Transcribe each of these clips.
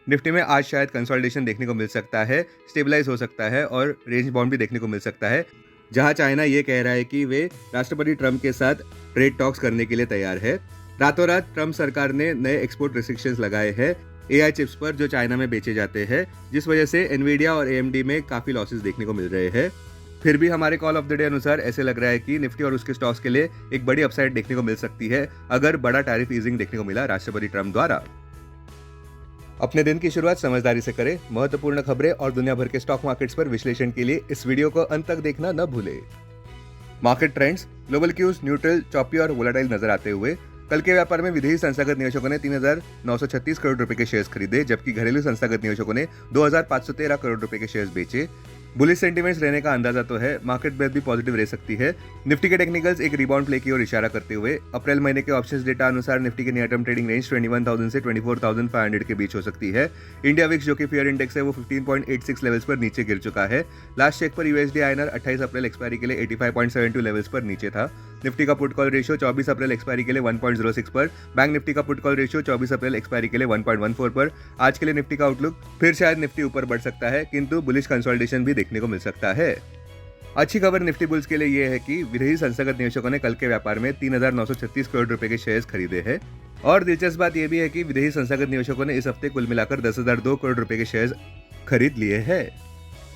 Nifty में आज शायद कंसोलिडेशन देखने को मिल सकता है, स्टेबलाइज हो सकता है और रेंज बाउंड भी देखने को मिल सकता है, जहां चाइना ये कह रहा है कि वे राष्ट्रपति ट्रंप के साथ ट्रेड टॉक्स करने के लिए तैयार है। रातों रात ट्रंप सरकार ने नए एक्सपोर्ट रिस्ट्रिक्शंस लगाए हैं एआई चिप्स पर जो चाइना में बेचे जाते हैं, जिस वजह से एनवीडिया और एएमडी में काफी लॉसेस देखने को मिल रहे हैं। फिर भी हमारे कॉल ऑफ द डे अनुसार ऐसे लग रहा है कि निफ्टी और उसके स्टॉक्स के लिए एक बड़ी अपसाइड देखने को मिल सकती है अगर बड़ा टैरिफ ईजिंग देखने को मिला राष्ट्रपति ट्रंप द्वारा। अपने दिन की शुरुआत समझदारी से करें। महत्वपूर्ण खबरें और दुनिया भर के स्टॉक मार्केट्स पर विश्लेषण के लिए इस वीडियो को अंत तक देखना न भूलें। Market trends, global cues neutral, choppy और वोलाटाइल नजर आते हुए कल के व्यापार में विदेशी संस्थागत निवेशकों ने 3,936 करोड़ रुपए के शेयर्स खरीदे, जबकि घरेलू संस्थागत निवेशकों ने 2,513 करोड़ रुपए के शेयर्स बेचे। बुलिश सेंटीमेंट्स रहने का अंदाजा तो है, मार्केट ब्रेथ भी पॉजिटिव रह सकती है। निफ्टी के टेक्निकल्स एक रिबाउंड प्ले की ओर इशारा करते हुए अप्रैल महीने के ऑप्शंस डेटा अनुसार निफ्टी के नियर टर्म ट्रेडिंग रेंज 21,000 से 24,500 के बीच हो सकती है। इंडिया विक्स जो कि फियर इंडेक्स है वो 15.86 लेवल्स पर नीचे गिर चुका है। लास्ट चेक पर यूएसडी आईएनआर 28 अप्रैल एक्सपायरी के लिए 85.72 लेवल्स पर नीचे था। निफ्टी का put call ratio 24 April expiry के लिए 1.06 पर, बैंक निफ्टी का put call ratio 24 April expiry के लिए 1.14 पर। आज के लिए निफ्टी का आउटलुक फिर शायद निफ्टी ऊपर बढ़ सकता है, किंतु बुलिश कंसोलिडेशन भी देखने को मिल सकता है। अच्छी खबर निफ्टी बुल्स के लिए यह है कि विदेशी संस्थागत निवेशकों ने कल के व्यापार में 3,936 करोड़ रुपए के शेयर्स खरीदे हैं। और दिलचस्प बात यह भी है कि विदेशी संस्थागत निवेशकों ने इस हफ्ते कुल मिलाकर 10,002 करोड़ रुपए के शेयर्स खरीद लिए हैं।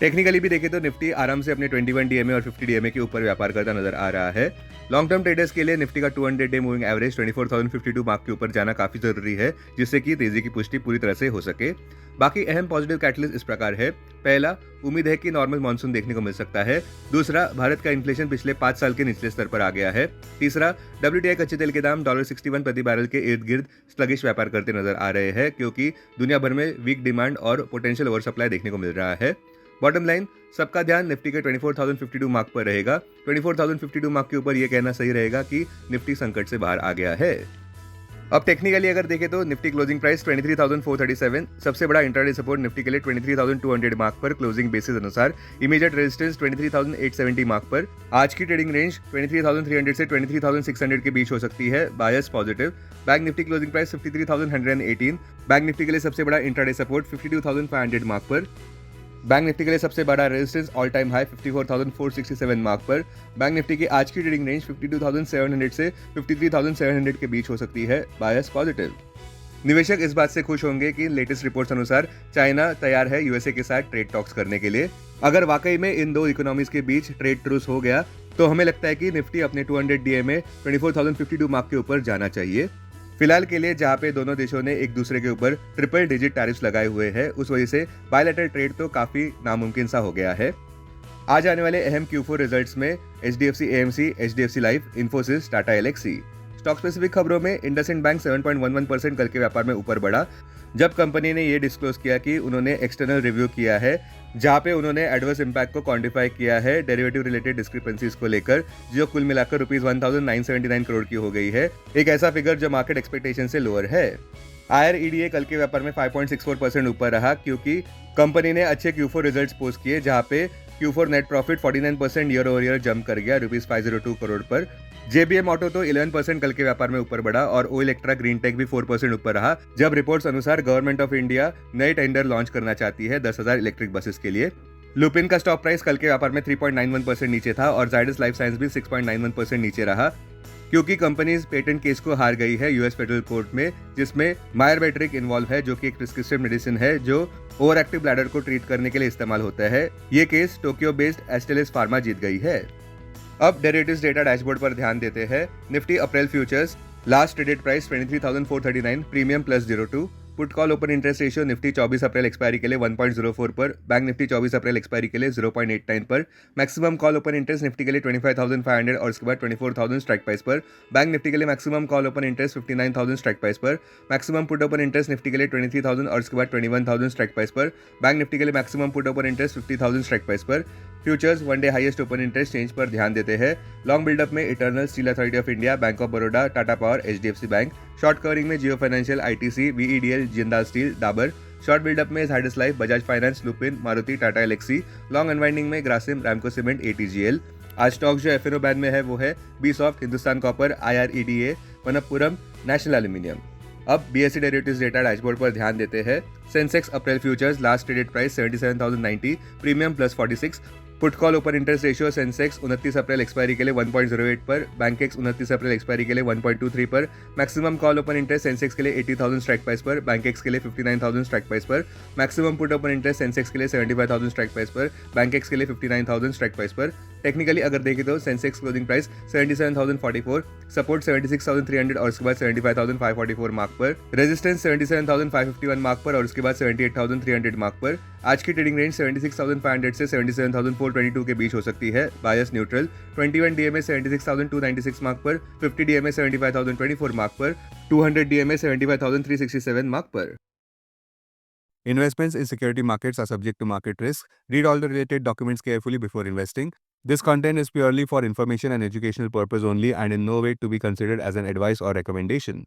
टेक्निकली भी देखें तो निफ्टी आराम से अपने 21 डीएमए और 50 डीएमए के ऊपर व्यापार करता नजर आ रहा है। लॉन्ग टर्म ट्रेडर्स के लिए निफ्टी का 200 डे मूविंग एवरेज 24,052 मार्क के ऊपर जाना काफी जरूरी है, जिससे कि तेजी की पुष्टि पूरी तरह से हो सके। बाकी अहम पॉजिटिव कैटलिस्ट इस प्रकार है। पहला, उम्मीद है कि नॉर्मल मानसून देखने को मिल सकता है। दूसरा, भारत का इन्फ्लेशन पिछले 5 साल के निचले स्तर पर आ गया है। तीसरा, WTI कच्चे तेल के दाम $61 प्रति बैरल के इर्द गिर्द स्लगिश व्यापार करते नजर आ रहे हैं, क्योंकि दुनिया भर में वीक डिमांड और पोटेंशियल ओवर सप्लाई देखने को मिल रहा है। बॉटम लाइन, सबका ध्यान निफ्टी के 24,052 मार्क पर रहेगा। 24,052 मार्क के ऊपर यह कहना सही रहेगा कि निफ्टी संकट से बाहर आ गया है। अब टेक्निकली अगर देखें तो निफ्टी क्लोजिंग प्राइस 23,437, सबसे बड़ा इंट्राडे सपोर्ट निफ्टी के लिए 23,200 मार्क पर क्लोजिंग बेसिस अनुसार, इमीडिएट रेजिस्टेंस 23,870 मार्क पर। आज की ट्रेडिंग रेंज 23,300 से 23,600 के बीच हो सकती है, bias positive. Bank Nifty closing price 53,118, bank Nifty के लिए सबसे बड़ा इंट्राडे सपोर्ट 52,500 मार्क पर। बैंक निफ्टी के लिए सबसे बड़ा resistance all time high 54,467 mark पर। बैंक निफ्टी की आज की ट्रेडिंग रेंज 52,700 से 53,700 के बीच हो सकती है, बायस पॉजिटिव। निवेशक इस बात से खुश होंगे कि लेटेस्ट रिपोर्ट्स अनुसार चाइना तैयार है यूएसए के साथ ट्रेड टॉक्स करने के लिए। अगर वाकई में इन दो इकोनॉमीज के बीच ट्रेड ट्रूस हो गया तो हमें लगता है कि निफ्टी अपने 200 डीएमए 24,052 मार्क के ऊपर जाना चाहिए। फिलहाल के लिए जहां पे दोनों देशों ने एक दूसरे के ऊपर ट्रिपल डिजिट टैरिफ्स लगाए हुए हैं, उस वजह से बायलैटरल ट्रेड तो काफी नामुमकिन सा हो गया है। आज आने वाले अहम Q4 रिजल्ट्स में HDFC AMC, HDFC life, Infosys, Tata Elxsi. Stock specific खबरों में इंडसइंड बैंक 7.11% कल के व्यापार में ऊपर बढ़ा, जब कंपनी ने ये डिस्क्लोज किया कि उन्होंने एक्सटर्नल रिव्यू किया है, जहां पे उन्होंने एडवर्स इम्पैक्ट को क्वांटिफाई किया है डेरिवेटिव रिलेटेड डिस्क्रिपेंसीज को लेकर, जो कुल मिलाकर रुपीज 1,979 करोड़ की हो गई है, एक ऐसा फिगर जो मार्केट एक्सपेक्टेशन से लोअर है। IREDA कल के व्यापार में 5.64% ऊपर रहा, क्योंकि कंपनी ने अच्छे Q4 रिजल्ट्स पोस्ट किए, जहां पे Q4 net profit 49% year over year jump कर गया रुपीज 502 करोड़ पर। JBM ऑटो तो 11% कल के व्यापार में ऊपर बढ़ा और ओ इलेक्ट्रा ग्रीन टेक भी 4% ऊपर रहा, जब रिपोर्ट्स अनुसार गवर्नमेंट ऑफ इंडिया नए टेंडर लॉन्च करना चाहती है 10,000 इलेक्ट्रिक बसेस के लिए। लुपिन का स्टॉक प्राइस कल के व्यापार में 3.91% नीचे था और जायडस लाइफ साइंस भी 6.91% नीचे रहा, क्योंकि कंपनी पेटेंट केस को हार गई है यूएस फेडरल कोर्ट में, जिसमें मायरबेट्रिक इन्वॉल्व है, जो कि एक प्रिस्क्रिप्शन मेडिसिन है जो ओवर एक्टिव ब्लैडर को ट्रीट करने के लिए इस्तेमाल होता है। ये केस टोक्यो बेस्ड एस्टेलिस फार्मा जीत गई है। अब डेरिवेटिव्स डेटा डैशबोर्ड पर ध्यान देते हैं। Nifty April futures last traded price 23,439, premium +02। Put call open interest ratio Nifty 24 April expiry के लिए 1.04 पर, बैंक निफ्टी 24 अप्रैल एक्सपायरी के लिए 0.89 पर। Maximum call open interest Nifty के लिए 25,500 और उसके बाद 24,000 स्ट्राइक प्राइस पर। बैंक निफ्टी के लिए maximum call open interest 59,000 strike price पर। Maximum put open interest Nifty के लिए 23,000 और उसके बाद 21,000 स्ट्राइक प्राइस पर। बैंक निफ्टी के लिए maximum put open interest 50,000 strike price पर। Futures one day highest open interest change पर ध्यान देते हैं। लॉन्ग बिल्डअप में Eternal, steel authority of India, bank of Baroda, Tata power, HDFC bank. Short covering में Jio financial, ITC, VEDL, Jindal steel, Dabur. Short buildup में Zydus life, Bajaj finance, Lupin, Maruti, Tata Elxsi. Long unwinding में Grasim, Ramco cement, ATGL। आज stock जो FNO बैन में है वो है B soft, Hindustan copper, IREDA, Manappuram, national aluminium. अब BSE डेरिवेटिव्स डेटा डैशबोर्ड पर ध्यान देते हैं। सेंसेक्स अप्रैल futures last traded price 77,090, premium +46। Put call open interest ratio Sensex 29 अप्रैल एक्सपायरी के लिए 1.08 पर, बैंकेक्स 29 अप्रैल एक्सपायरी के लिए 1.23 पर, maximum call open interest Sensex के लिए 80,000 स्ट्राइक प्राइस पर, बैंकेक्स के लिए 59,000 स्ट्राइक प्राइस पर, maximum put open interest Sensex के लिए 75,000 स्ट्राइक प्राइस पर, बैंकेक्स के लिए 59,000 स्ट्राइक प्राइस पर। टेक्निकली अगर देखें तो सेंसेक्स क्लोजिंग प्राइस 77,044, सपोर्ट 76,300 और उसके बाद 75,544 मार्क पर, रेजिस्टेंस 77,551 मार्क पर और उसके बाद 78,300 मार्क पर। आज की ट्रेडिंग रेंज 76,500 से 77,422 के बीच हो सकती है। बायस न्यूट्रल। 21 DMA 76,296 मार्क पर, 50 DMA 75,024 मार्क पर, 200 DMA 75,367 मार्क पर। Investments in security markets are subject to market risk. Read all the related documents carefully before investing. This content is purely for information and educational purpose only and in no way to be considered as an advice or recommendation.